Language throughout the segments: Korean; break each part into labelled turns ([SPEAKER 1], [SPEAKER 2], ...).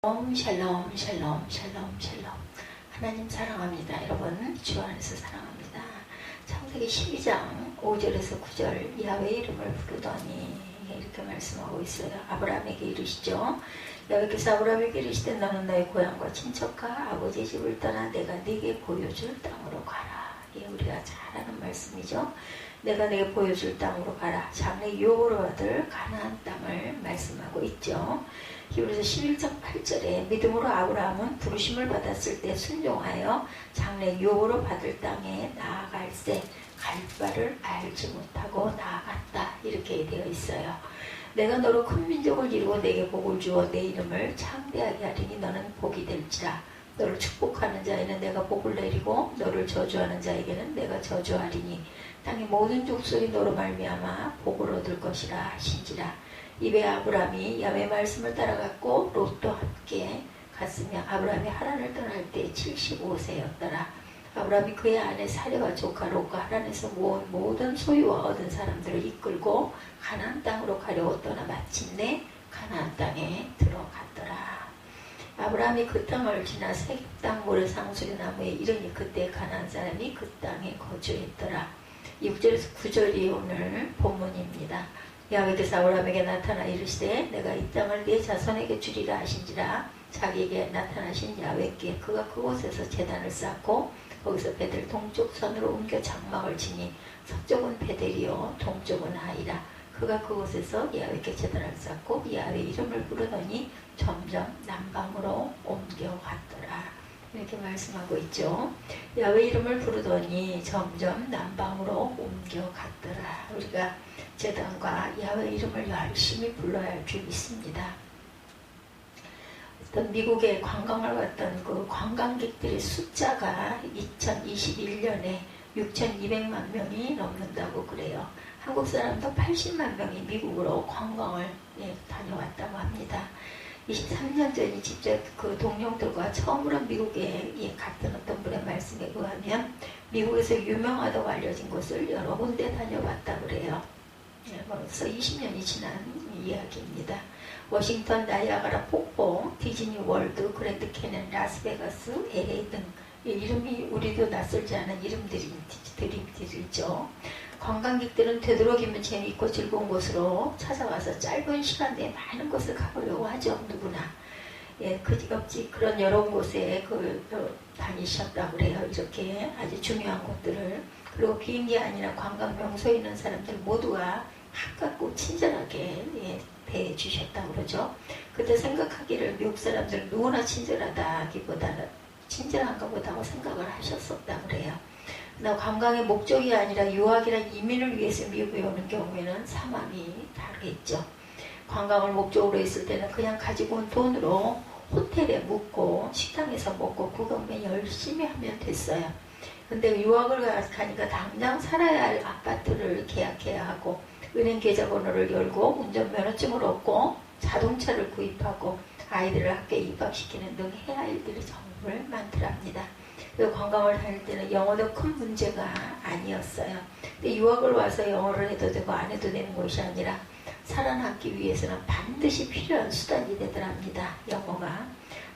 [SPEAKER 1] 샬롬 샬롬 샬롬 샬롬. 하나님 사랑합니다. 여러분 주 안에서 사랑합니다. 창세기 12장 5절에서 9절 야훼 이름을 부르더니 이렇게 말씀하고 있어요. 아브라함에게 이르시죠. 야훼께서 아브라함에게 이르시되 너는 너의 고향과 친척과 아버지 집을 떠나 내가 네게 보여줄 땅으로 가라. 예, 우리가 잘 아는 말씀이죠. 내가 네게 보여줄 땅으로 가라. 장래 유업으로 받을 가나안 땅을 말씀하고 있죠. 히브리서 11장 8절에 믿음으로 아브라함은 부르심을 받았을 때 순종하여 장래 유업으로 받을 땅에 나아갈새 갈 바를 알지 못하고 나아갔다. 이렇게 되어 있어요. 내가 너로 큰 민족을 이루고 내게 복을 주어 내 이름을 창대하게 하리니 너는 복이 될지라. 너를 축복하는 자에는 내가 복을 내리고 너를 저주하는 자에게는 내가 저주하리니 땅의 모든 족속이 너로 말미암아 복을 얻을 것이라 하신지라. 이에 아브라함이 야훼 말씀을 따라갔고 롯도 함께 갔으며 아브라함이 하란을 떠날 때 75세였더라. 아브라함이 그의 아내 사레와 조카 롯과 하란에서 모은 모든 소유와 얻은 사람들을 이끌고 가나안 땅으로 가려고 떠나 마침내 가나안 땅에 들어갔더라. 아브라함이 그 땅을 지나 세겜 땅 모래상수리 나무에 이르니 그때 가나안 사람이 그 땅에 거주했더라. 6절에서 9절이 오늘 본문입니다. 야훼께서 아브라함에게 나타나 이르시되 내가 이 땅을 네 자손에게 주리라 하신지라. 자기에게 나타나신 야훼께 그가 그곳에서 제단을 쌓고 거기서 베델 동쪽 선으로 옮겨 장막을 치니 서쪽은 베델이요 동쪽은 하이라. 그가 그곳에서 야훼께 제단을 쌓고 야훼 이름을 부르더니 점점 남방으로 옮겨갔더라. 이렇게 말씀하고 있죠. 야훼 이름을 부르더니 점점 남방으로 옮겨갔더라. 우리가 제단과 야훼 이름을 열심히 불러야 할 줄 믿습니다. 어떤 미국에 관광을 갔던 그 관광객들의 숫자가 2021년에 6,200만 명이 넘는다고 그래요. 한국 사람도 80만 명이 미국으로 관광을 다녀왔다고 합니다. 23년 전에 직접 그 동료들과 처음으로 미국에 갔던 어떤 분의 말씀에 의하면 미국에서 유명하다고 알려진 곳을 여러 군데 다녀봤다 그래요. 벌써 20년이 지난 이야기입니다. 워싱턴, 나이아가라 폭포, 디즈니 월드, 그랜드 캐년, 라스베가스, LA 등 이름이 우리도 낯설지 않은 이름들이죠. 관광객들은 되도록이면 재미있고 즐거운 곳으로 찾아와서 짧은 시간 내에 많은 곳을 가보려고 하죠. 누구나. 그지없이 그런 여러 곳에 다니셨다고 그래요. 이렇게 아주 중요한 곳들을. 그리고 비행기 아니라 관광 명소에 있는 사람들 모두가 가깝고 친절하게 대해 주셨다고 그러죠. 그때 생각하기를 미국 사람들 누구나 친절하다기보다는 친절한가 보다고 생각을 하셨었다고 그래요. 관광의 목적이 아니라 유학이나 이민을 위해서 미국에 오는 경우에는 상황이 다르겠죠. 관광을 목적으로 했을 때는 그냥 가지고 온 돈으로 호텔에 묵고 식당에서 먹고 구경만 열심히 하면 됐어요. 근데 유학을 가니까 당장 살아야 할 아파트를 계약해야 하고 은행 계좌번호를 열고 운전면허증을 얻고 자동차를 구입하고 아이들을 학교에 입학시키는 등 해야 할 일들이 정말 많더랍니다. 관광을 다닐 때는 영어도 큰 문제가 아니었어요. 근데 유학을 와서 영어를 해도 되고 안 해도 되는 것이 아니라 살아남기 위해서는 반드시 필요한 수단이 되더랍니다. 영어가.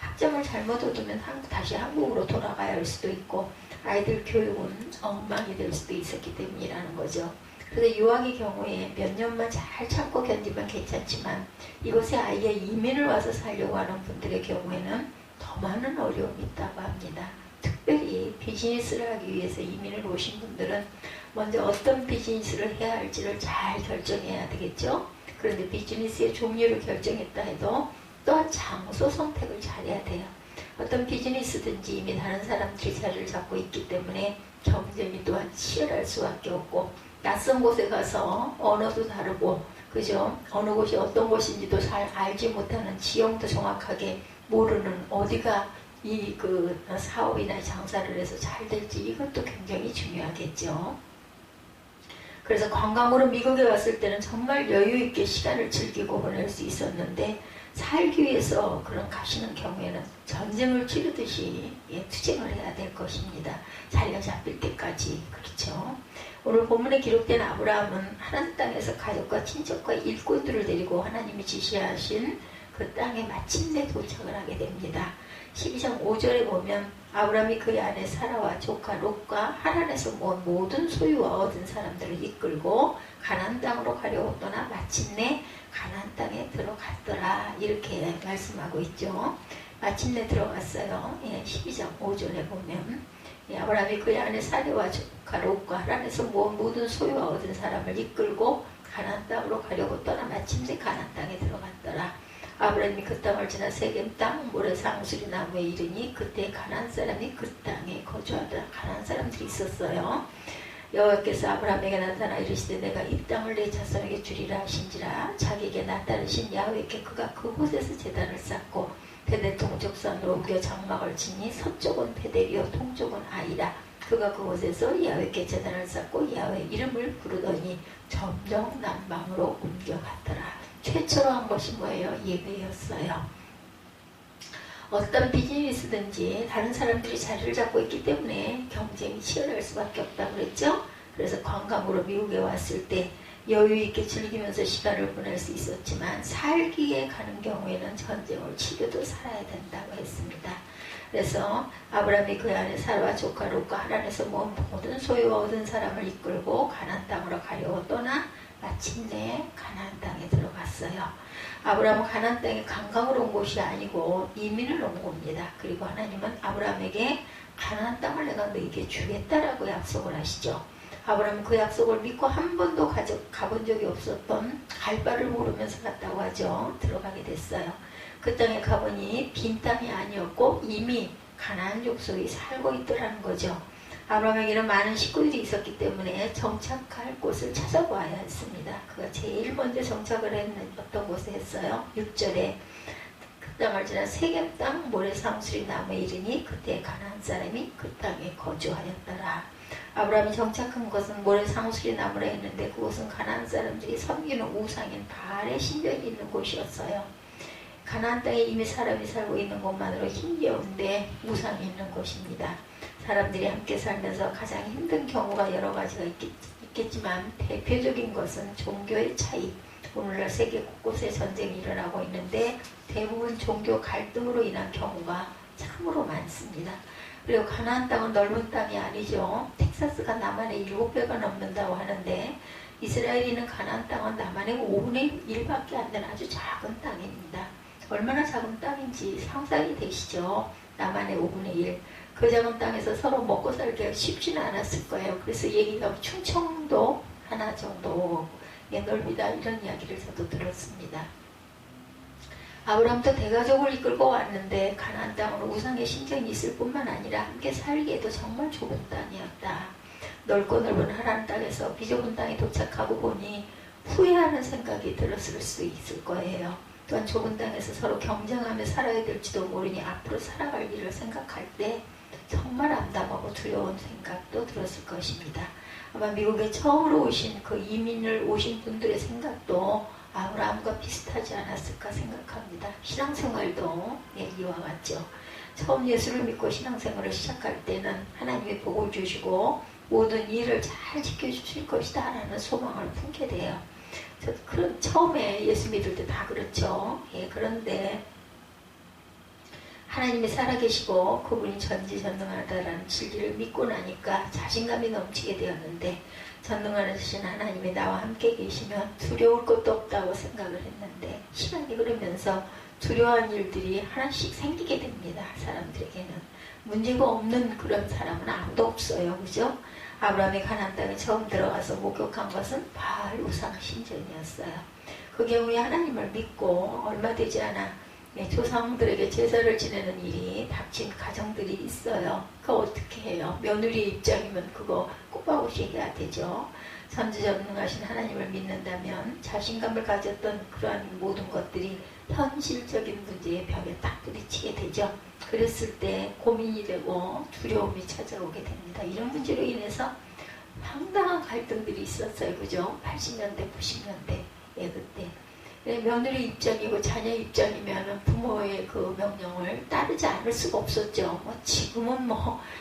[SPEAKER 1] 학점을 잘못 얻으면 다시 한국으로 돌아가야 할 수도 있고 아이들 교육은 엉망이 될 수도 있었기 때문이라는 거죠. 그래서 유학의 경우에 몇 년만 잘 참고 견디면 괜찮지만 이곳에 아예 이민을 와서 살려고 하는 분들의 경우에는 더 많은 어려움이 있다고 합니다. 특별히 비즈니스를 하기 위해서 이민을 오신 분들은 먼저 어떤 비즈니스를 해야 할지를 잘 결정해야 되겠죠. 그런데 비즈니스의 종류를 결정했다 해도 또한 장소 선택을 잘해야 돼요. 어떤 비즈니스든지 이미 다른 사람들이 자리를 잡고 있기 때문에 경쟁이 또한 치열할 수밖에 없고 낯선 곳에 가서 언어도 다르고 그죠? 어느 곳이 어떤 곳인지도 잘 알지 못하는 지형도 정확하게 모르는 어디가 사업이나 장사를 해서 잘 될지 이것도 굉장히 중요하겠죠. 그래서 관광으로 미국에 왔을 때는 정말 여유있게 시간을 즐기고 보낼 수 있었는데 살기 위해서 그런 가시는 경우에는 전쟁을 치르듯이 투쟁을 해야 될 것입니다. 자리가 잡힐 때까지. 그렇죠. 오늘 본문에 기록된 아브라함은 하나님 땅에서 가족과 친척과 일꾼들을 데리고 하나님이 지시하신 그 땅에 마침내 도착을 하게 됩니다. 12장 5절에 보면 아브라함이 그의 아내 사라와 조카 롯과 하란에서 모은 모든 소유와 얻은 사람들을 이끌고 가나안 땅으로 가려고 떠나 마침내 가나안 땅에 들어갔더라. 이렇게 말씀하고 있죠. 마침내 들어갔어요. 12장 5절에 보면 아브라함이 그의 아내 사라와 조카 롯과 하란에서 모은 모든 소유와 얻은 사람을 이끌고 가나안 땅으로 가려고 떠나 마침내 가나안 땅에 들어갔더라. 아브라함이 그 땅을 지나 세겜 땅 모래상 수리나무에 이르니 그때 가나안 사람이 그 땅에 거주하더라. 가나안 사람들이 있었어요. 여호와께서 아브라함에게 나타나 이르시되 내가 이 땅을 내 자손에게 주리라 하신지라. 자기에게 나타나신 야훼께 그가 그곳에서 제단을 쌓고 베델 동쪽산으로 옮겨 장막을 치니 서쪽은 베델이요 동쪽은 아이라. 그가 그곳에서 야훼께 제단을 쌓고 야훼 이름을 부르더니 점점 남방으로 옮겨갔더라. 최초로 한 것이 뭐예요? 예배였어요. 어떤 비즈니스든지 다른 사람들이 자리를 잡고 있기 때문에 경쟁이 치열할 수밖에 없다고 그랬죠. 그래서 관광으로 미국에 왔을 때 여유 있게 즐기면서 시간을 보낼 수 있었지만 살기에 가는 경우에는 전쟁을 치료도 살아야 된다고 했습니다. 그래서 아브라함이 그 아내 사라와 조카 롯과 하란에서 모은 모든 소유와 얻은 사람을 이끌고 가나안 땅으로 가려고 떠나 마침내 가나안 땅에 들어갔어요. 아브라함은 가나안 땅에 관광으로 온 곳이 아니고 이민을 온 겁니다. 그리고 하나님은 아브라함에게 가나안 땅을 내가 너에게 주겠다라고 약속을 하시죠. 아브라함은 그 약속을 믿고 한 번도 가본 적이 없었던 갈 바를 모르면서 갔다고 하죠. 들어가게 됐어요. 그 땅에 가보니 빈 땅이 아니었고 이미 가나안 족속이 살고 있더라는 거죠. 아브라함에게는 많은 식구들이 있었기 때문에 정착할 곳을 찾아봐야 했습니다. 그가 제일 먼저 정착을 했는 어떤 곳에 했어요. 6절에 그 땅을 지나 세겜 땅 모래상 수리나무에 이르니 그때 가나안 사람이 그 땅에 거주하였더라. 아브라함이 정착한 곳은 모래상 수리나무라 했는데 그곳은 가나안 사람들이 섬기는 우상인 바알의 신전이 있는 곳이었어요. 가나안 땅에 이미 사람이 살고 있는 곳만으로 힘겨운데 우상이 있는 곳입니다. 사람들이 함께 살면서 가장 힘든 경우가 여러 가지가 있겠지만 대표적인 것은 종교의 차이. 오늘날 세계 곳곳에 전쟁이 일어나고 있는데 대부분 종교 갈등으로 인한 경우가 참으로 많습니다. 그리고 가나안 땅은 넓은 땅이 아니죠. 텍사스가 남한의 7배가 넘는다고 하는데 이스라엘이 있는 가나안 땅은 남한의 5분의 1밖에 안 되는 아주 작은 땅입니다. 얼마나 작은 땅인지 상상이 되시죠? 남한의 5분의 1. 그 작은 땅에서 서로 먹고 살기가 쉽지는 않았을 거예요. 그래서 얘기가 충청도 하나 정도의 넓이다 이런 이야기를 저도 들었습니다. 아브라함도 대가족을 이끌고 왔는데 가나안 땅으로 우상의 신전이 있을 뿐만 아니라 함께 살기에도 정말 좁은 땅이었다. 넓고 넓은 하란 땅에서 비좁은 땅에 도착하고 보니 후회하는 생각이 들었을 수 있을 거예요. 또한 좁은 땅에서 서로 경쟁하며 살아야 될지도 모르니 앞으로 살아갈 일을 생각할 때 정말 암담하고 두려운 생각도 들었을 것입니다. 아마 미국에 처음으로 오신 그 이민을 오신 분들의 생각도 아브라함과 비슷하지 않았을까 생각합니다. 신앙생활도 이와 같죠. 처음 예수를 믿고 신앙생활을 시작할 때는 하나님의 복을 주시고 모든 일을 잘 지켜주실 것이다 라는 소망을 품게 돼요. 처음에 예수 믿을 때 다 그렇죠. 그런데 하나님이 살아계시고 그분이 전지전능하다라는 진리를 믿고 나니까 자신감이 넘치게 되었는데 전능하신 하나님이 나와 함께 계시면 두려울 것도 없다고 생각을 했는데 시간이 흐르면서 두려워한 일들이 하나씩 생기게 됩니다. 사람들에게는 문제가 없는 그런 사람은 아무도 없어요. 그죠? 아브라함이 가나안 땅에 처음 들어가서 목격한 것은 바알 우상 신전이었어요. 그 경우에 하나님을 믿고 얼마 되지 않아 조상들에게 제사를 지내는 일이 닥친 가정들이 있어요. 그거 어떻게 해요? 며느리의 입장이면 그거 꼬박없이 해야 되죠. 전지전능하신 하나님을 믿는다면 자신감을 가졌던 그러한 모든 것들이 현실적인 문제의 벽에 딱 부딪히게 되죠. 그랬을 때 고민이 되고 두려움이 찾아오게 됩니다. 이런 문제로 인해서 황당한 갈등들이 있었어요. 그죠? 80년대, 90년대. 그때. 며느리 입장이고 자녀 입장이면 부모의 그 명령을 따르지 않을 수가 없었죠. 지금은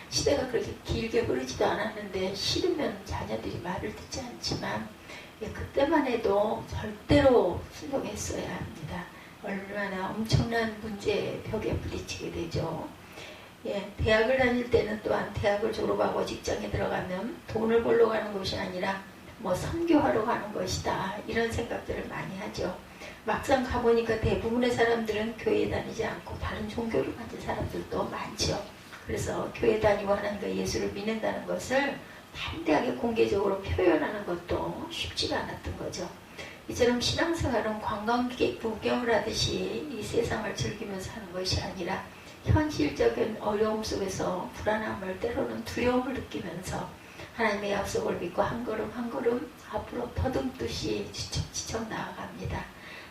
[SPEAKER 1] 시대가 그렇게 길게 흐르지도 않았는데 싫으면 자녀들이 말을 듣지 않지만 그때만 해도 절대로 순종했어야 합니다. 얼마나 엄청난 문제 벽에 부딪히게 되죠. 예, 대학을 다닐 때는 또한 대학을 졸업하고 직장에 들어가면 돈을 벌러 가는 것이 아니라 뭐 선교하러 가는 것이다, 이런 생각들을 많이 하죠. 막상 가보니까 대부분의 사람들은 교회 다니지 않고 다른 종교를 가진 사람들도 많죠. 그래서 교회 다니고 하나님과 예수를 믿는다는 것을 담대하게 공개적으로 표현하는 것도 쉽지가 않았던 거죠. 이처럼 신앙생활은 관광객 구경을 하듯이 이 세상을 즐기면서 하는 것이 아니라 현실적인 어려움 속에서 불안함을, 때로는 두려움을 느끼면서 하나님의 약속을 믿고 한 걸음 한 걸음 앞으로 더듬듯이 지척지척 나아갑니다.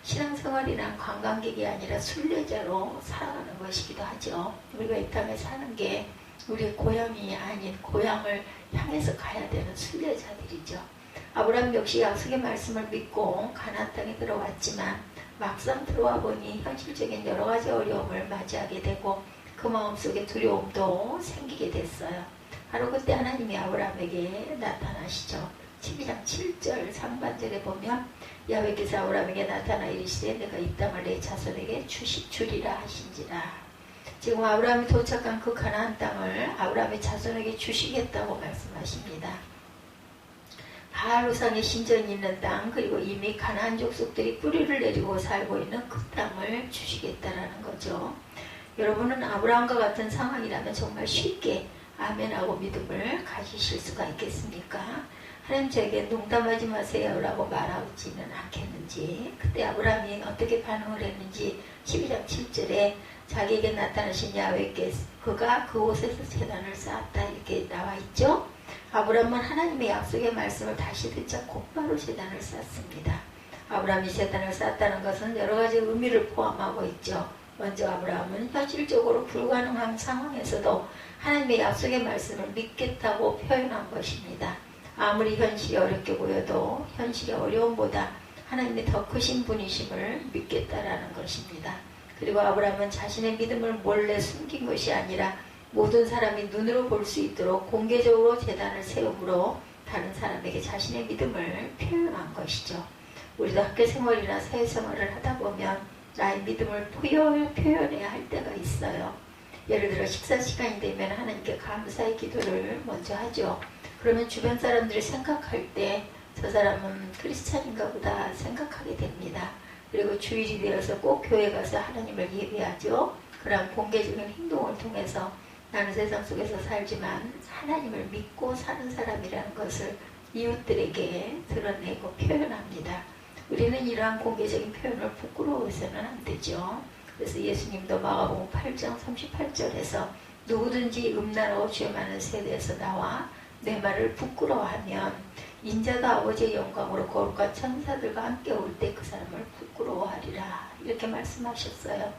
[SPEAKER 1] 신앙생활이란 관광객이 아니라 순례자로 살아가는 것이기도 하죠. 우리가 이 땅에 사는 게 우리의 고향이 아닌 고향을 향해서 가야 되는 순례자들이죠. 아브라함 역시 약속의 말씀을 믿고 가나안 땅에 들어왔지만 막상 들어와 보니 현실적인 여러 가지 어려움을 맞이하게 되고 그 마음속에 두려움도 생기게 됐어요. 바로 그때 하나님이 아브라함에게 나타나시죠. 12장 7절 상반절에 보면 야훼께서 아브라함에게 나타나 이르시되 내가 이 땅을 내 자손에게 주리라 하신지라. 지금 아브라함이 도착한 그 가나안 땅을 아브라함의 자손에게 주시겠다고 말씀하십니다. 바알 우상의 신전이 있는 땅, 그리고 이미 가나안 족속들이 뿌리를 내리고 살고 있는 그 땅을 주시겠다라는 거죠. 여러분은 아브라함과 같은 상황이라면 정말 쉽게 아멘하고 믿음을 가지실 수가 있겠습니까? 하나님 저에게 농담하지 마세요 라고 말하지는 않겠는지, 그때 아브라함이 어떻게 반응을 했는지 12장 7절에 자기에게 나타나신 야훼께 그가 그곳에서 제단을 쌓았다, 이렇게 나와 있죠. 아브라함은 하나님의 약속의 말씀을 다시 듣자 곧바로 제단을 쌓습니다. 아브라함이 제단을 쌓았다는 것은 여러 가지 의미를 포함하고 있죠. 먼저 아브라함은 현실적으로 불가능한 상황에서도 하나님의 약속의 말씀을 믿겠다고 표현한 것입니다. 아무리 현실이 어렵게 보여도 현실의 어려움보다 하나님의 더 크신 분이심을 믿겠다라는 것입니다. 그리고 아브라함은 자신의 믿음을 몰래 숨긴 것이 아니라 모든 사람이 눈으로 볼 수 있도록 공개적으로 제단을 세움으로 다른 사람에게 자신의 믿음을 표현한 것이죠. 우리도 학교 생활이나 사회생활을 하다 보면 나의 믿음을 표현해야 할 때가 있어요. 예를 들어 식사 시간이 되면 하나님께 감사의 기도를 먼저 하죠. 그러면 주변 사람들이 생각할 때 저 사람은 크리스찬인가 보다 생각하게 됩니다. 그리고 주일이 되어서 꼭 교회 가서 하나님을 예배하죠. 그런 공개적인 행동을 통해서 나는 세상 속에서 살지만 하나님을 믿고 사는 사람이라는 것을 이웃들에게 드러내고 표현합니다. 우리는 이러한 공개적인 표현을 부끄러워해서는 안 되죠. 그래서 예수님도 마가복음 8장 38절에서 누구든지 음란하고 죄 많은 세대에서 나와 내 말을 부끄러워하면 인자도 아버지의 영광으로 거룩한 천사들과 함께 올 때 그 사람을 부끄러워하리라, 이렇게 말씀하셨어요.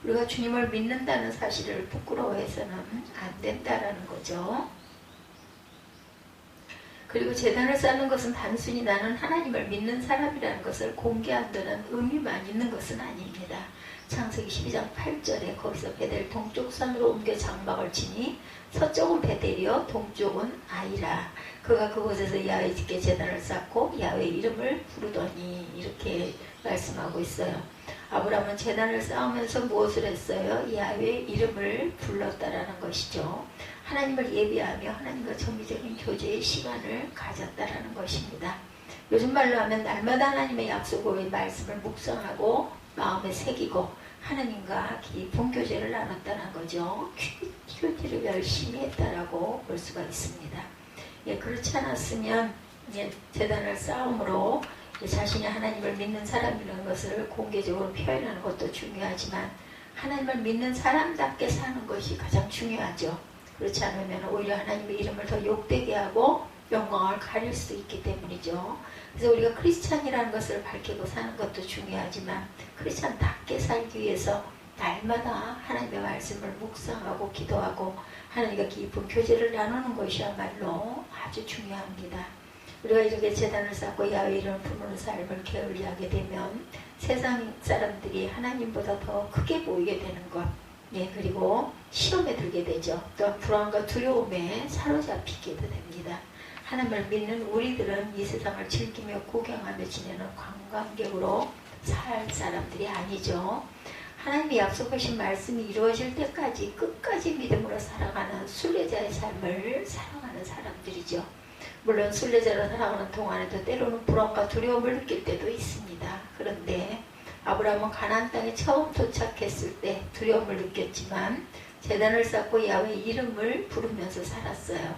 [SPEAKER 1] 우리가 주님을 믿는다는 사실을 부끄러워해서는 안 된다라는 거죠. 그리고 제단을 쌓는 것은 단순히 나는 하나님을 믿는 사람이라는 것을 공개한다는 의미만 있는 것은 아닙니다. 창세기 12장 8절에 거기서 베델 동쪽 산으로 옮겨 장막을 치니 서쪽은 베델이요 동쪽은 아이라. 그가 그곳에서 야훼께 제단을 쌓고 야훼 이름을 부르더니, 이렇게 말씀하고 있어요. 아브라함은 제단을 쌓으면서 무엇을 했어요? 야훼 이름을 불렀다라는 것이죠. 하나님을 예비하며 하나님과 정기적인 교제의 시간을 가졌다라는 것입니다. 요즘 말로 하면 날마다 하나님의 약속의 말씀을 묵상하고 마음에 새기고 하나님과 깊은 교제를 나눴다는 거죠. 큐티를 열심히 했다라고 볼 수가 있습니다. 예, 그렇지 않았으면 제단을 쌓음으로 자신이 하나님을 믿는 사람이라는 것을 공개적으로 표현하는 것도 중요하지만 하나님을 믿는 사람답게 사는 것이 가장 중요하죠. 그렇지 않으면 오히려 하나님의 이름을 더 욕되게 하고 영광을 가릴 수 있기 때문이죠. 그래서 우리가 크리스찬이라는 것을 밝히고 사는 것도 중요하지만 크리스찬답게 살기 위해서 날마다 하나님의 말씀을 묵상하고 기도하고 하나님과 깊은 교제를 나누는 것이야말로 아주 중요합니다. 우리가 이렇게 제단을 쌓고 야훼 이름을 부르는 삶을 게을리하게 되면 세상 사람들이 하나님보다 더 크게 보이게 되는 것, 예, 그리고 시험에 들게 되죠. 또 불안과 두려움에 사로잡히게 됩니다. 하나님을 믿는 우리들은 이 세상을 즐기며 구경하며 지내는 관광객으로 살 사람들이 아니죠. 하나님이 약속하신 말씀이 이루어질 때까지 끝까지 믿음으로 살아가는 순례자의 삶을 살아가는 사람들이죠. 물론 순례자로 살아가는 동안에도 때로는 불안과 두려움을 느낄 때도 있습니다. 그런데 아브라함은 가나안 땅에 처음 도착했을 때 두려움을 느꼈지만 제단을 쌓고 야훼 이름을 부르면서 살았어요.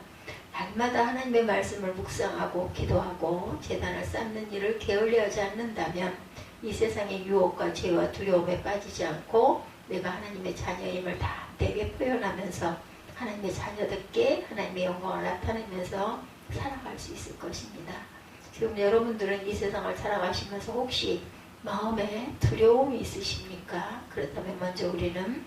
[SPEAKER 1] 날마다 하나님의 말씀을 묵상하고 기도하고 제단을 쌓는 일을 게을리하지 않는다면 이 세상의 유혹과 죄와 두려움에 빠지지 않고 내가 하나님의 자녀임을 담대하게 표현하면서 하나님의 자녀들께 하나님의 영광을 나타내면서 살아갈 수 있을 것입니다. 지금 여러분들은 이 세상을 살아가시면서 혹시 마음에 두려움이 있으십니까? 그렇다면 먼저 우리는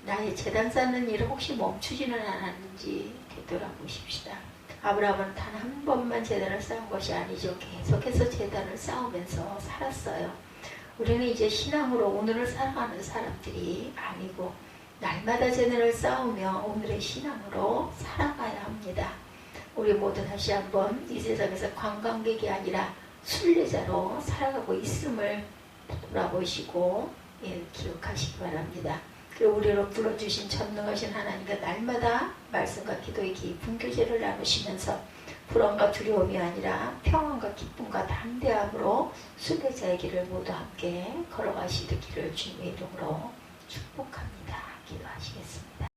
[SPEAKER 1] 나의 제단 쌓는 일을 혹시 멈추지는 않았는지 되돌아보십시다. 아브라함은 단 한 번만 제단을 쌓은 것이 아니죠. 계속해서 제단을 쌓으면서 살았어요. 우리는 이제 신앙으로 오늘을 살아가는 사람들이 아니고 날마다 제단을 쌓으며 오늘의 신앙으로 살아가야 합니다. 우리 모두 다시 한번 이 세상에서 관광객이 아니라 순례자로 살아가고 있음을 돌아보시고 기억하시기 바랍니다. 그리고 우리로 불러주신 전능하신 하나님과 날마다 말씀과 기도의 깊은 교제를 나누시면서 불안과 두려움이 아니라 평안과 기쁨과 담대함으로 순례자의 길을 모두 함께 걸어가시기를 주님의 이름으로 축복합니다. 기도하시겠습니다.